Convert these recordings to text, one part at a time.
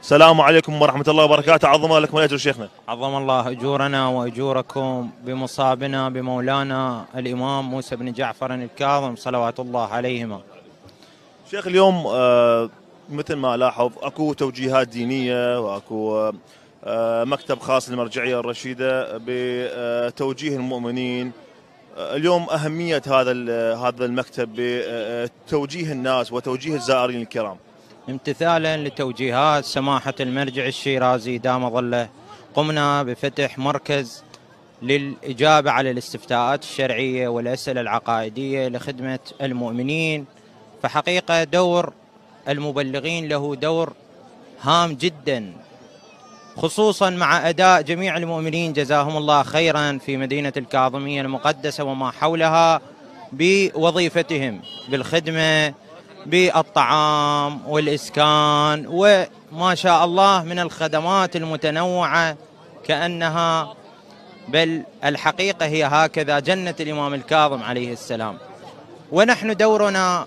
السلام عليكم ورحمة الله وبركاته. عظم الله لكم الأجر شيخنا. عظم الله أجورنا وأجوركم بمصابنا بمولانا الإمام موسى بن جعفر الكاظم صلوات الله عليهما. شيخ اليوم مثل ما لاحظ اكو توجيهات دينية واكو مكتب خاص للمرجعية الرشيدة بتوجيه المؤمنين. اليوم أهمية هذا المكتب بتوجيه الناس وتوجيه الزائرين الكرام. امتثالا لتوجيهات سماحة المرجع الشيرازي دام ظله، قمنا بفتح مركز للإجابة على الاستفتاءات الشرعية والأسئلة العقائدية لخدمة المؤمنين. فحقيقة دور المبلغين له دور هام جدا، خصوصا مع أداء جميع المؤمنين جزاهم الله خيرا في مدينة الكاظمية المقدسة وما حولها بوظيفتهم بالخدمة بالطعام والإسكان وما شاء الله من الخدمات المتنوعة، كأنها بل الحقيقة هي هكذا جنة الإمام الكاظم عليه السلام. ونحن دورنا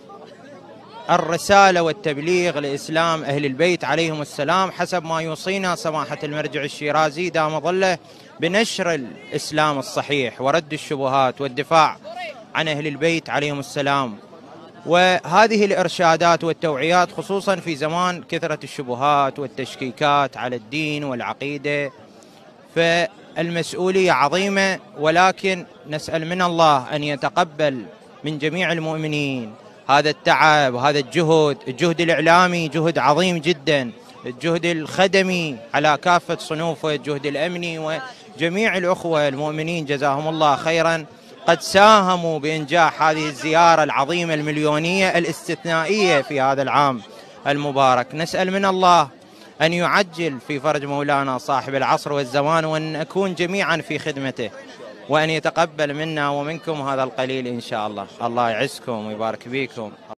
الرسالة والتبليغ لإسلام أهل البيت عليهم السلام حسب ما يوصينا سماحة المرجع الشيرازي دام ظله بنشر الإسلام الصحيح ورد الشبهات والدفاع عن أهل البيت عليهم السلام. وهذه الإرشادات والتوعيات خصوصا في زمان كثرة الشبهات والتشكيكات على الدين والعقيدة، فالمسؤولية عظيمة، ولكن نسأل من الله أن يتقبل من جميع المؤمنين هذا التعب وهذا الجهد الإعلامي جهد عظيم جدا، الجهد الخدمي على كافة صنوفه، الجهد الأمني، وجميع الأخوة المؤمنين جزاهم الله خيرا قد ساهموا بإنجاح هذه الزيارة العظيمة المليونية الاستثنائية في هذا العام المبارك. نسأل من الله أن يعجل في فرج مولانا صاحب العصر والزمان، وأن نكون جميعا في خدمته، وأن يتقبل منا ومنكم هذا القليل إن شاء الله. الله يعزكم ويبارك بكم.